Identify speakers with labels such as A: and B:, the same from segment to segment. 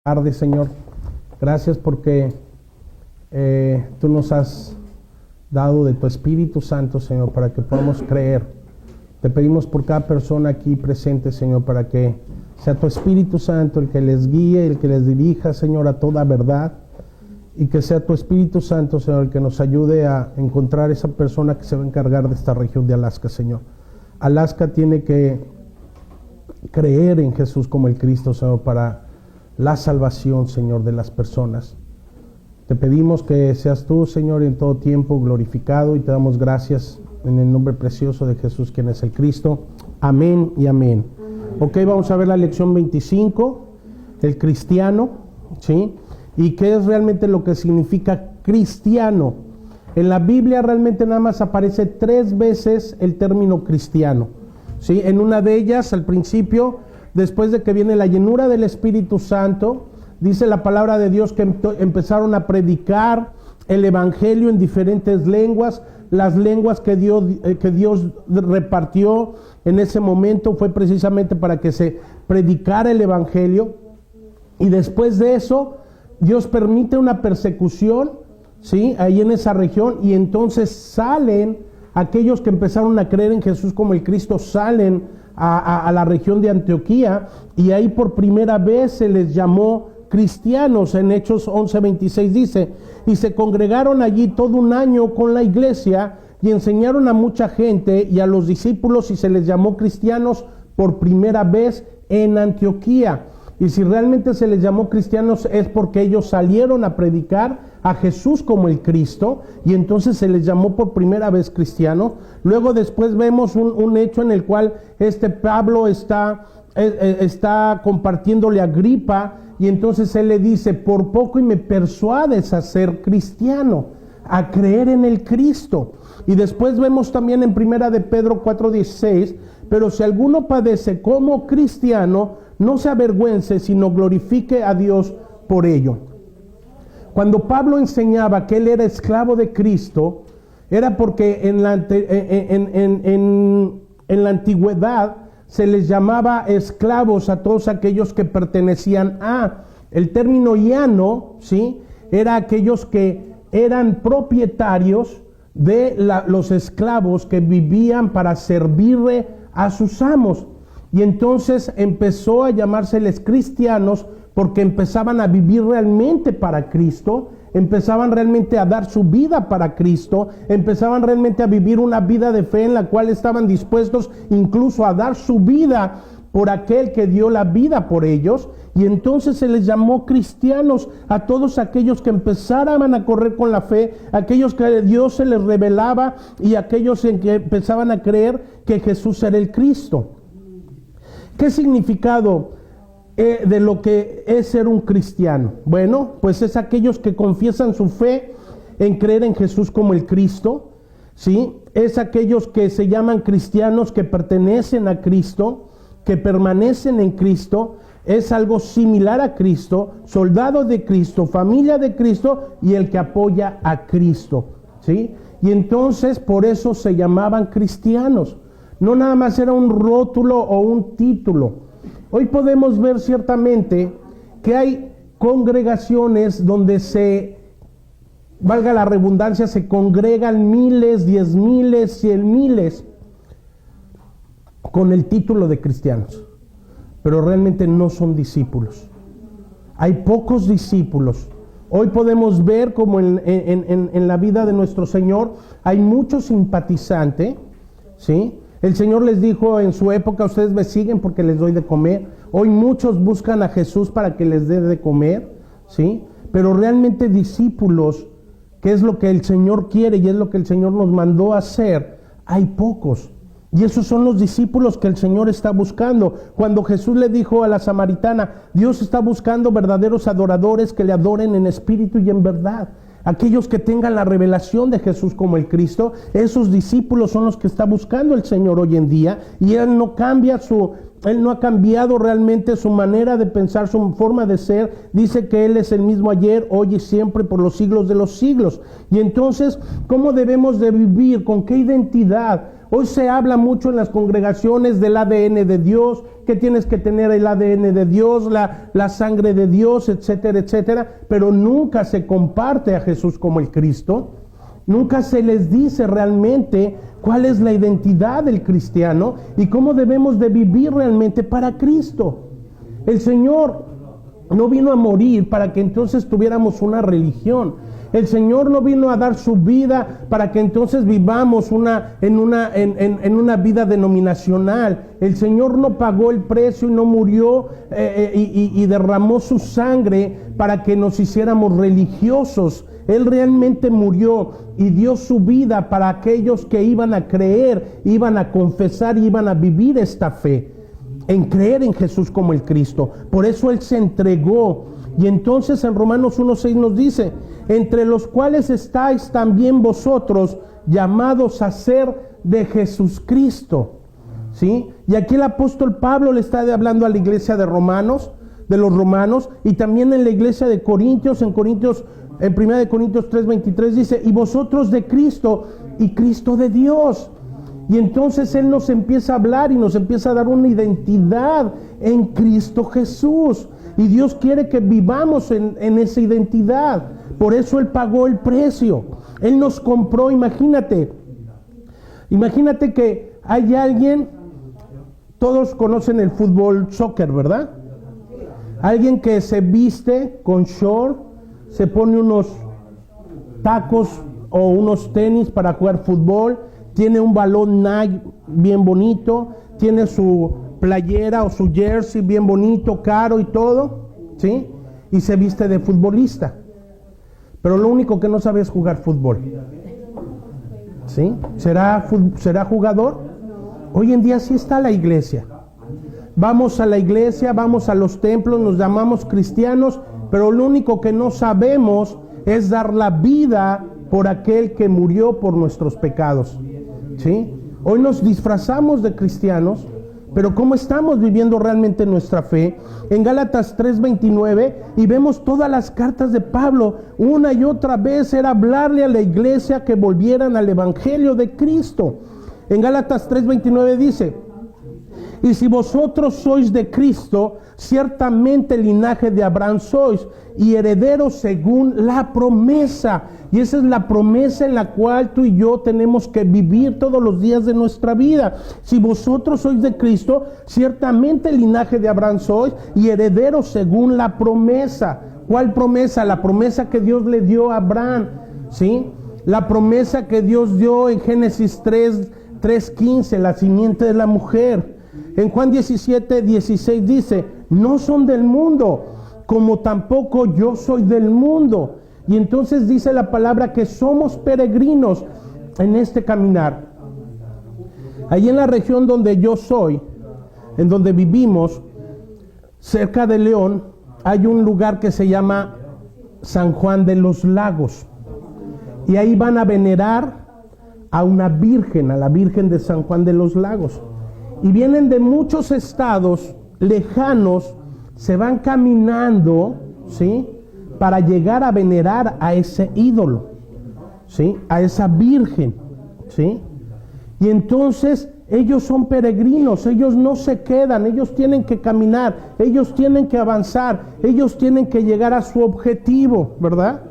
A: Tarde, Señor. Gracias porque tú nos has dado de tu Espíritu Santo, Señor, para que podamos creer. Te pedimos por cada persona aquí presente, Señor, para que sea tu Espíritu Santo el que les guíe, el que les dirija, Señor, a toda verdad, y que sea tu Espíritu Santo, Señor, el que nos ayude a encontrar esa persona que se va a encargar de esta región de Alaska, Señor. Alaska tiene que creer en Jesús como el Cristo, Señor, para la salvación, Señor, de las personas. Te pedimos que seas tú, Señor, en todo tiempo glorificado, y te damos gracias en el nombre precioso de Jesús, quien es el Cristo. Amén y amén. Ok, vamos a ver la lección 25, el cristiano, ¿sí? Y qué es realmente lo que significa cristiano. En la Biblia realmente nada más aparece 3 veces el término cristiano, ¿sí? En una de ellas, al principio, después de que viene la llenura del Espíritu Santo, dice la palabra de Dios que empezaron a predicar el Evangelio en diferentes lenguas. Las lenguas que Dios repartió en ese momento fue precisamente para que se predicara el Evangelio. Y después de eso, Dios permite una persecución, ¿sí?, ahí en esa región, y entonces salen aquellos que empezaron a creer en Jesús como el Cristo, salen a la región de Antioquía, y ahí por primera vez se les llamó cristianos. En Hechos 11:26 dice: y se congregaron allí todo un año con la iglesia y enseñaron a mucha gente y a los discípulos, y se les llamó cristianos por primera vez en Antioquía. Y si realmente se les llamó cristianos es porque ellos salieron a predicar a Jesús como el Cristo, y entonces se les llamó por primera vez cristiano. Luego después vemos un hecho en el cual Pablo está compartiéndole a Agripa, y entonces él le dice: por poco y me persuades a ser cristiano, a creer en el Cristo. Y después vemos también en primera de Pedro 4:16: pero si alguno padece como cristiano, no se avergüence, sino glorifique a Dios por ello. Cuando Pablo enseñaba que él era esclavo de Cristo, era porque en la antigüedad se les llamaba esclavos a todos aquellos que pertenecían a. El término iano, ¿sí?, era aquellos que eran propietarios de los esclavos que vivían para servirle a sus amos. Y entonces empezó a llamárseles cristianos porque empezaban a vivir realmente para Cristo, empezaban realmente a dar su vida para Cristo, empezaban realmente a vivir una vida de fe en la cual estaban dispuestos incluso a dar su vida por aquel que dio la vida por ellos. Y entonces se les llamó cristianos a todos aquellos que empezaban a correr con la fe, aquellos que Dios se les revelaba, y aquellos en que empezaban a creer que Jesús era el Cristo. ¿Qué significado de lo que es ser un cristiano? Bueno, pues es aquellos que confiesan su fe en creer en Jesús como el Cristo, ¿sí? Es aquellos que se llaman cristianos, que pertenecen a Cristo, que permanecen en Cristo. Es algo similar a Cristo, soldado de Cristo, familia de Cristo, y el que apoya a Cristo, ¿sí? Y entonces por eso se llamaban cristianos. No nada más era un rótulo o un título. Hoy podemos ver ciertamente que hay congregaciones donde valga la redundancia, se congregan miles, 10,000, 100,000 con el título de cristianos, pero realmente no son discípulos. Hay pocos discípulos. Hoy podemos ver como en la vida de nuestro Señor hay mucho simpatizante, ¿sí? El Señor les dijo en su época: ustedes me siguen porque les doy de comer. Hoy muchos buscan a Jesús para que les dé de comer, ¿sí? Pero realmente discípulos, que es lo que el Señor quiere y es lo que el Señor nos mandó a hacer, hay pocos. Y esos son los discípulos que el Señor está buscando. Cuando Jesús le dijo a la samaritana: Dios está buscando verdaderos adoradores que le adoren en espíritu y en verdad. Aquellos que tengan la revelación de Jesús como el Cristo, esos discípulos son los que está buscando el Señor hoy en día. Y Él no ha cambiado realmente su manera de pensar, su forma de ser. Dice que Él es el mismo ayer, hoy y siempre, por los siglos de los siglos. Y entonces, ¿cómo debemos de vivir? ¿Con qué identidad? Hoy se habla mucho en las congregaciones del ADN de Dios, que tienes que tener el ADN de Dios, la sangre de Dios, etcétera, etcétera, pero nunca se comparte a Jesús como el Cristo. Nunca se les dice realmente cuál es la identidad del cristiano y cómo debemos de vivir realmente para Cristo. El Señor no vino a morir para que entonces tuviéramos una religión. El Señor no vino a dar su vida para que entonces vivamos en una vida denominacional. El Señor no pagó el precio y no murió y derramó su sangre para que nos hiciéramos religiosos. Él realmente murió y dio su vida para aquellos que iban a creer, iban a confesar y iban a vivir esta fe, en creer en Jesús como el Cristo. Por eso Él se entregó. Y entonces en Romanos 1:6 nos dice, entre los cuales estáis también vosotros llamados a ser de Jesucristo. ¿Sí? Y aquí el apóstol Pablo le está hablando a la iglesia de Romanos, de los romanos, y también en la iglesia de Corintios, en 1 de Corintios 3:23 dice, y vosotros de Cristo y Cristo de Dios. Y entonces Él nos empieza a hablar y nos empieza a dar una identidad en Cristo Jesús. Y Dios quiere que vivamos en esa identidad. Por eso Él pagó el precio. Él nos compró, imagínate que hay alguien, todos conocen el fútbol, soccer, ¿verdad? Alguien que se viste con short, se pone unos tacos o unos tenis para jugar fútbol, tiene un balón Nike bien bonito, tiene su playera o su jersey bien bonito, caro y todo, ¿sí? Y se viste de futbolista. Pero lo único que no sabe es jugar fútbol. ¿Sí? ¿Será jugador? Hoy en día sí está la iglesia. Vamos a la iglesia, vamos a los templos, nos llamamos cristianos, pero lo único que no sabemos es dar la vida por aquel que murió por nuestros pecados. ¿Sí? Hoy nos disfrazamos de cristianos, pero ¿cómo estamos viviendo realmente nuestra fe? En Gálatas 3:29, y vemos todas las cartas de Pablo, una y otra vez era hablarle a la iglesia que volvieran al evangelio de Cristo. En Gálatas 3:29 dice, y si vosotros sois de Cristo, ciertamente linaje de Abraham sois, y herederos según la promesa. Y esa es la promesa en la cual tú y yo tenemos que vivir todos los días de nuestra vida. Si vosotros sois de Cristo, ciertamente linaje de Abraham sois, y herederos según la promesa. ¿Cuál promesa? La promesa que Dios le dio a Abraham, ¿sí? La promesa que Dios dio en Génesis 3:15, la simiente de la mujer. En Juan 17:16 dice, no son del mundo, como tampoco yo soy del mundo. Y entonces dice la palabra que somos peregrinos en este caminar. Allí en la región donde yo soy, en donde vivimos, cerca de León, hay un lugar que se llama San Juan de los Lagos. Y ahí van a venerar a una virgen, a la Virgen de San Juan de los Lagos. Y vienen de muchos estados lejanos, se van caminando, ¿sí?, para llegar a venerar a ese ídolo, ¿sí?, a esa virgen, ¿sí? Y entonces ellos son peregrinos, ellos no se quedan, ellos tienen que caminar, ellos tienen que avanzar, ellos tienen que llegar a su objetivo, ¿verdad?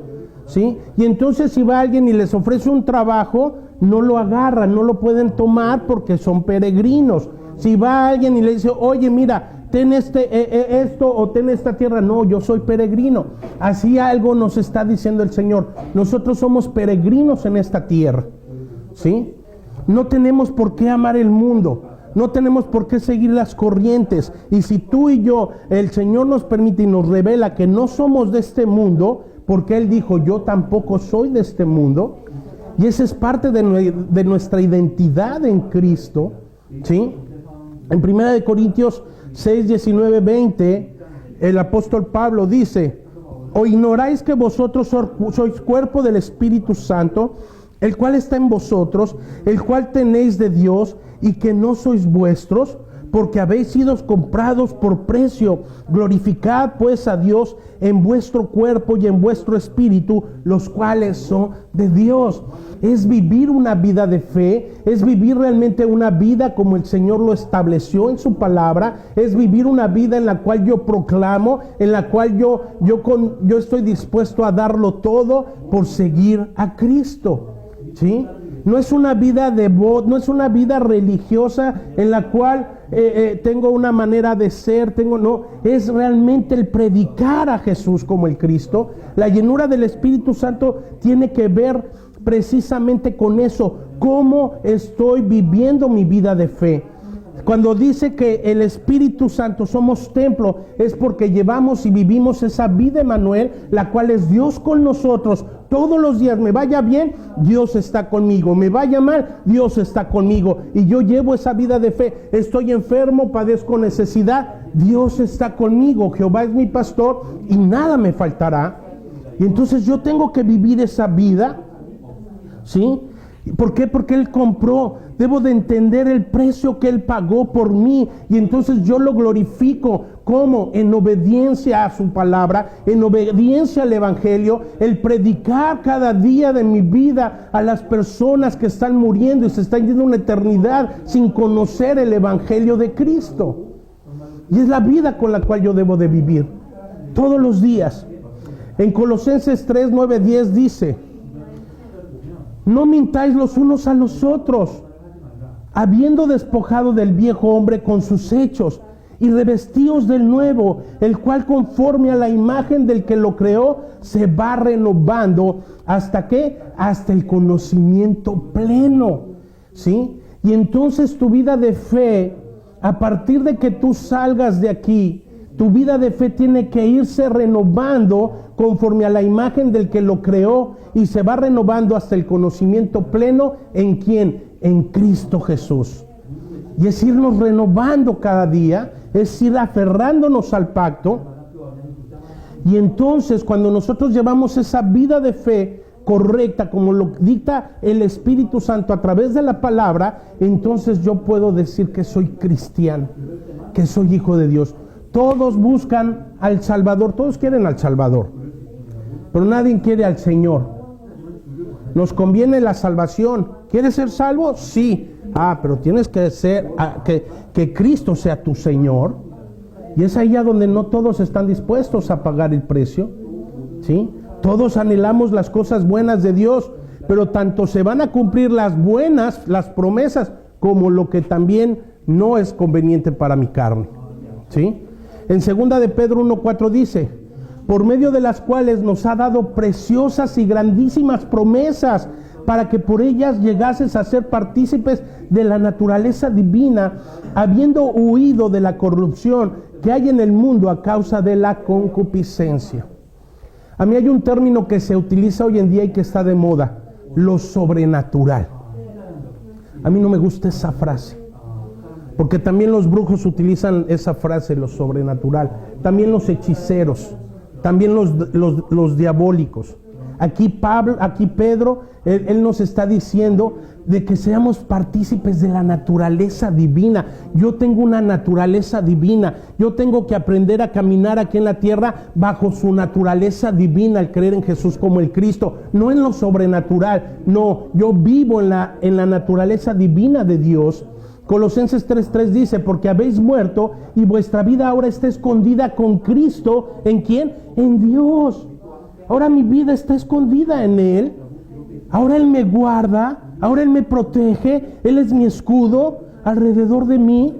A: ¿Sí? Y entonces si va alguien y les ofrece un trabajo, no lo agarran, no lo pueden tomar porque son peregrinos. Si va alguien y le dice, oye, mira, ten esto o ten esta tierra, no, yo soy peregrino. Así algo nos está diciendo el Señor. Nosotros somos peregrinos en esta tierra, ¿sí? No tenemos por qué amar el mundo, no tenemos por qué seguir las corrientes. Y si tú y yo, el Señor nos permite y nos revela que no somos de este mundo, porque Él dijo, yo tampoco soy de este mundo, y esa es parte de nuestra identidad en Cristo, ¿sí? En 1 de Corintios 6, 19, 20, el apóstol Pablo dice, ¿o ignoráis que vosotros sois cuerpo del Espíritu Santo, el cual está en vosotros, el cual tenéis de Dios, y que no sois vuestros, porque habéis sido comprados por precio. Glorificad pues a Dios en vuestro cuerpo y en vuestro espíritu, los cuales son de Dios. Es vivir una vida de fe, es vivir realmente una vida como el Señor lo estableció en su palabra, es vivir una vida en la cual yo proclamo, en la cual yo estoy dispuesto a darlo todo por seguir a Cristo, ¿sí? No es una vida no es una vida religiosa en la cual tengo una manera de ser, no, es realmente el predicar a Jesús como el Cristo. La llenura del Espíritu Santo tiene que ver precisamente con eso, cómo estoy viviendo mi vida de fe. Cuando dice que el Espíritu Santo somos templo, es porque llevamos y vivimos esa vida Emmanuel, la cual es Dios con nosotros. Todos los días, me vaya bien, Dios está conmigo, me vaya mal, Dios está conmigo, y yo llevo esa vida de fe. Estoy enfermo, padezco necesidad, Dios está conmigo, Jehová es mi pastor y nada me faltará. Y entonces yo tengo que vivir esa vida, ¿sí? ¿Por qué? Porque Él compró. Debo de entender el precio que Él pagó por mí, y entonces yo lo glorifico. ¿Cómo? En obediencia a su palabra, en obediencia al Evangelio, el predicar cada día de mi vida a las personas que están muriendo y se están yendo a una eternidad sin conocer el Evangelio de Cristo. Y es la vida con la cual yo debo de vivir todos los días. En Colosenses 3, 9, 10 dice: no mintáis los unos a los otros, habiendo despojado del viejo hombre con sus hechos, y revestíos del nuevo, el cual conforme a la imagen del que lo creó, se va renovando. ¿Hasta qué? Hasta el conocimiento pleno, ¿sí? Y entonces tu vida de fe, a partir de que tú salgas de aquí, tu vida de fe tiene que irse renovando conforme a la imagen del que lo creó, y se va renovando hasta el conocimiento pleno. ¿En quién? En Cristo Jesús. Y es irnos renovando cada día, es ir aferrándonos al pacto. Y entonces cuando nosotros llevamos esa vida de fe correcta, como lo dicta el Espíritu Santo a través de la palabra, entonces yo puedo decir que soy cristiano, que soy hijo de Dios. Todos buscan al Salvador, todos quieren al Salvador, pero nadie quiere al Señor. Nos conviene la salvación. ¿Quieres ser salvo? Sí. Pero tienes que ser, que Cristo sea tu Señor. Y es ahí a donde no todos están dispuestos a pagar el precio, ¿sí? Todos anhelamos las cosas buenas de Dios, pero tanto se van a cumplir las buenas, las promesas, como lo que también no es conveniente para mi carne, ¿sí? En 2 de Pedro 1:4 dice: por medio de las cuales nos ha dado preciosas y grandísimas promesas, para que por ellas llegases a ser partícipes de la naturaleza divina, habiendo huido de la corrupción que hay en el mundo a causa de la concupiscencia. A mí hay un término que se utiliza hoy en día y que está de moda: lo sobrenatural. A mí no me gusta esa frase, porque también los brujos utilizan esa frase, lo sobrenatural. También los hechiceros, también los diabólicos. Aquí Pedro, él nos está diciendo de que seamos partícipes de la naturaleza divina. Yo tengo una naturaleza divina. Yo tengo que aprender a caminar aquí en la tierra bajo su naturaleza divina, al creer en Jesús como el Cristo, no en lo sobrenatural. No, yo vivo en la naturaleza divina de Dios. Colosenses 3:3 dice: porque habéis muerto y vuestra vida ahora está escondida con Cristo. ¿En quién? En Dios. Ahora mi vida está escondida en Él. Ahora Él me guarda, ahora Él me protege, Él es mi escudo alrededor de mí.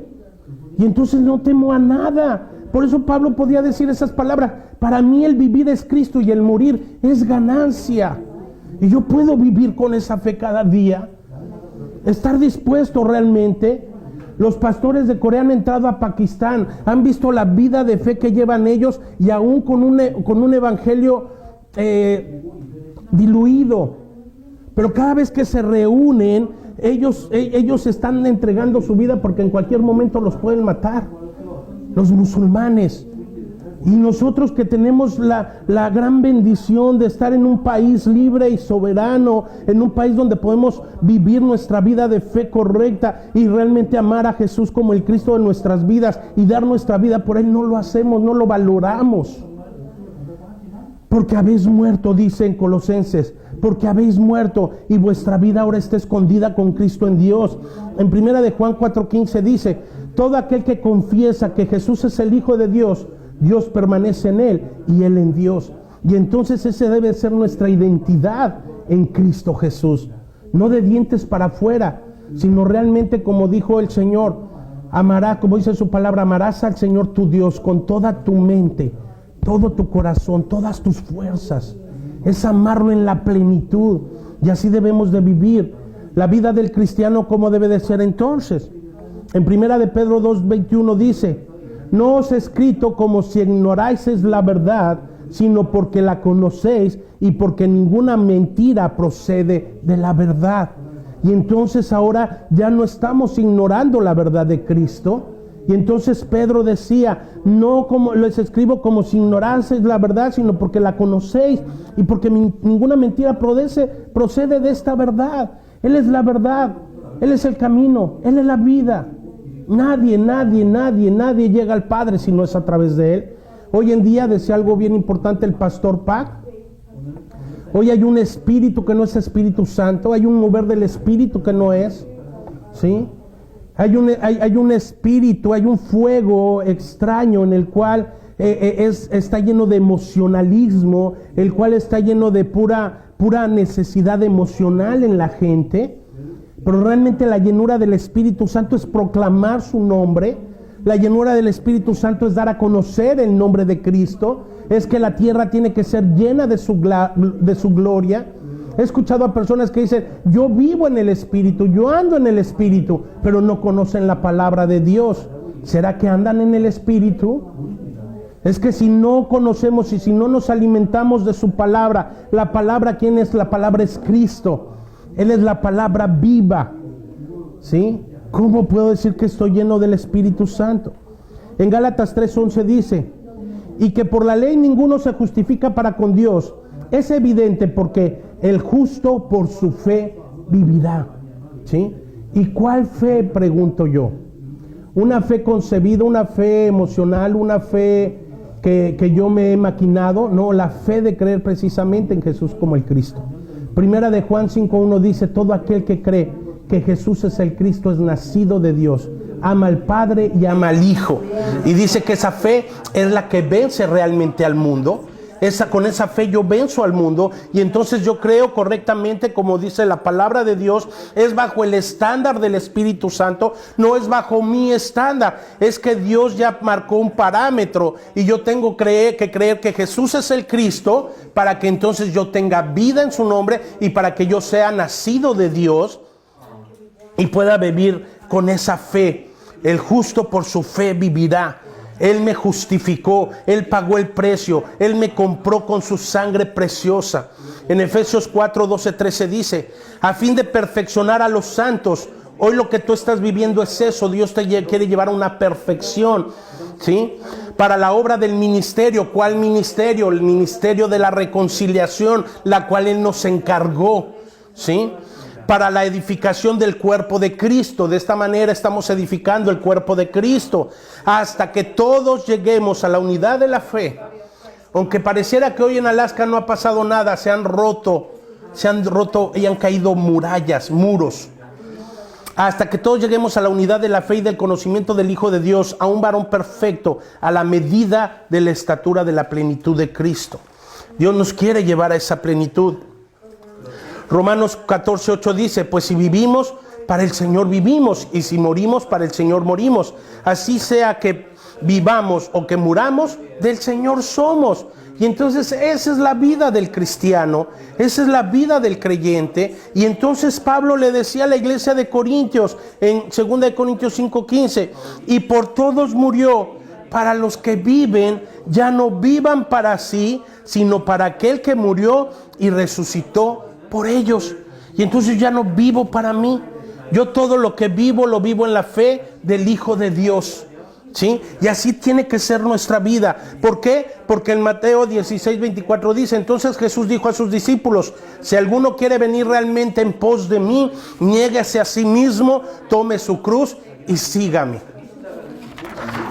A: Y entonces no temo a nada. Por eso Pablo podía decir esas palabras: para mí el vivir es Cristo y el morir es ganancia. Y yo puedo vivir con esa fe cada día. Estar dispuesto realmente. Los pastores de Corea han entrado a Pakistán, han visto la vida de fe que llevan ellos, y aún con un evangelio diluido. Pero cada vez que se reúnen, ellos están entregando su vida, porque en cualquier momento los pueden matar. Los musulmanes. Y nosotros que tenemos la gran bendición de estar en un país libre y soberano, en un país donde podemos vivir nuestra vida de fe correcta y realmente amar a Jesús como el Cristo de nuestras vidas y dar nuestra vida por Él, no lo hacemos, no lo valoramos. Porque habéis muerto, dice en Colosenses, porque habéis muerto y vuestra vida ahora está escondida con Cristo en Dios. En 1 de Juan 4:15 dice, todo aquel que confiesa que Jesús es el Hijo de Dios, Dios permanece en Él y Él en Dios. Y entonces ese debe ser nuestra identidad en Cristo Jesús. No de dientes para afuera, sino realmente como dijo el Señor, amarás, como dice su palabra, amarás al Señor tu Dios con toda tu mente, todo tu corazón, todas tus fuerzas. Es amarlo en la plenitud. Y así debemos de vivir. La vida del cristiano, ¿cómo debe de ser entonces? En 1 de Pedro 2:21 dice, no os he escrito como si ignoráis la verdad, sino porque la conocéis y porque ninguna mentira procede de la verdad. Y entonces ahora ya no estamos ignorando la verdad de Cristo. Y entonces Pedro decía, no como les escribo como si ignoraseis la verdad, sino porque la conocéis y porque ninguna mentira procede de esta verdad. Él es la verdad, Él es el camino, Él es la vida. Nadie llega al Padre si no es a través de Él. Hoy en día decía algo bien importante el pastor Pac. Hoy hay un espíritu que no es Espíritu Santo, hay un mover del espíritu que no es, ¿sí? Hay un espíritu, hay un fuego extraño en el cual está lleno de emocionalismo, el cual está lleno de pura necesidad emocional en la gente. Pero realmente la llenura del Espíritu Santo es proclamar su nombre. La llenura del Espíritu Santo es dar a conocer el nombre de Cristo. Es que la tierra tiene que ser llena de su gloria. He escuchado a personas que dicen, yo vivo en el Espíritu, yo ando en el Espíritu, pero no conocen la palabra de Dios. ¿Será que andan en el Espíritu? Es que si no conocemos y si no nos alimentamos de su palabra, la palabra, ¿quién es? La palabra es Cristo. Él es la palabra viva, ¿sí? ¿Cómo puedo decir que estoy lleno del Espíritu Santo? En Gálatas 3:11 dice, y que por la ley ninguno se justifica para con Dios. Es evidente porque el justo por su fe vivirá, ¿sí? ¿Y cuál fe, pregunto yo? ¿Una fe concebida, una fe emocional, una fe que yo me he maquinado? No, la fe de creer precisamente en Jesús como el Cristo. Primera de Juan 5:1 dice, todo aquel que cree que Jesús es el Cristo es nacido de Dios, ama al Padre y ama al Hijo. Y dice que esa fe es la que vence realmente al mundo. Con esa fe yo venzo al mundo y entonces yo creo correctamente, como dice la palabra de Dios, es bajo el estándar del Espíritu Santo, no es bajo mi estándar. Es que Dios ya marcó un parámetro y yo tengo que creer que Jesús es el Cristo para que entonces yo tenga vida en su nombre y para que yo sea nacido de Dios y pueda vivir con esa fe. El justo por su fe vivirá. Él me justificó, Él pagó el precio, Él me compró con su sangre preciosa. En Efesios 4:12-13 dice, a fin de perfeccionar a los santos. Hoy lo que tú estás viviendo es eso, Dios te quiere llevar a una perfección, ¿sí? Para la obra del ministerio. ¿Cuál ministerio? El ministerio de la reconciliación, la cual Él nos encargó, ¿sí? Para la edificación del cuerpo de Cristo. De esta manera estamos edificando el cuerpo de Cristo hasta que todos lleguemos a la unidad de la fe. Aunque pareciera que hoy en Alaska no ha pasado nada, se han roto y han caído murallas, muros. Hasta que todos lleguemos a la unidad de la fe y del conocimiento del Hijo de Dios, a un varón perfecto, a la medida de la estatura de la plenitud de Cristo. Dios nos quiere llevar a esa plenitud. Romanos 14:8 dice, pues si vivimos, para el Señor vivimos, y si morimos, para el Señor morimos. Así sea que vivamos o que muramos, del Señor somos. Y entonces esa es la vida del cristiano, esa es la vida del creyente. Y entonces Pablo le decía a la iglesia de Corintios, en 2 Corintios 5:15, y por todos murió, para los que viven, ya no vivan para sí, sino para aquel que murió y resucitó por ellos. Y entonces ya no vivo para mí. Yo todo lo que vivo, lo vivo en la fe del Hijo de Dios. ¿Sí? Y así tiene que ser nuestra vida. ¿Por qué? Porque en Mateo 16:24 dice: entonces Jesús dijo a sus discípulos: si alguno quiere venir realmente en pos de mí, niéguese a sí mismo, tome su cruz y sígame.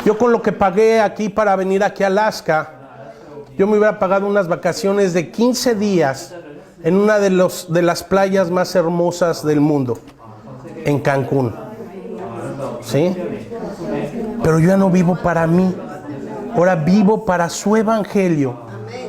A: Yo con lo que pagué aquí para venir aquí a Alaska, yo me hubiera pagado unas vacaciones de 15 días en una de las playas más hermosas del mundo, en Cancún. ¿Sí? Pero yo ya no vivo para mí, ahora vivo para su evangelio.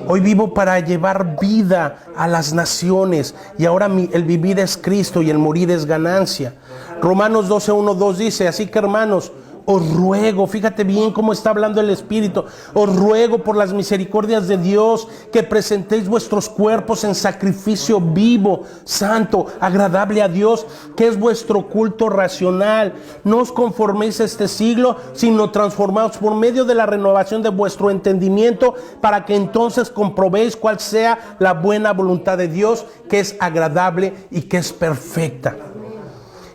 A: Hoy vivo para llevar vida a las naciones, y ahora el vivir es Cristo y el morir es ganancia. Romanos 12:1-2 dice: así que, hermanos, os ruego, fíjate bien cómo está hablando el Espíritu, os ruego por las misericordias de Dios que presentéis vuestros cuerpos en sacrificio vivo, santo, agradable a Dios, que es vuestro culto racional. No os conforméis a este siglo, sino transformaos por medio de la renovación de vuestro entendimiento, para que entonces comprobéis cuál sea la buena voluntad de Dios, que es agradable y que es perfecta.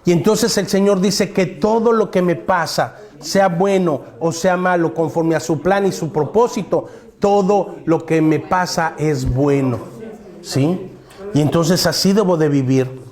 A: Y entonces el Señor dice que todo lo que me pasa, sea bueno o sea malo, conforme a su plan y su propósito, todo lo que me pasa es bueno, ¿sí? Y entonces así debo de vivir.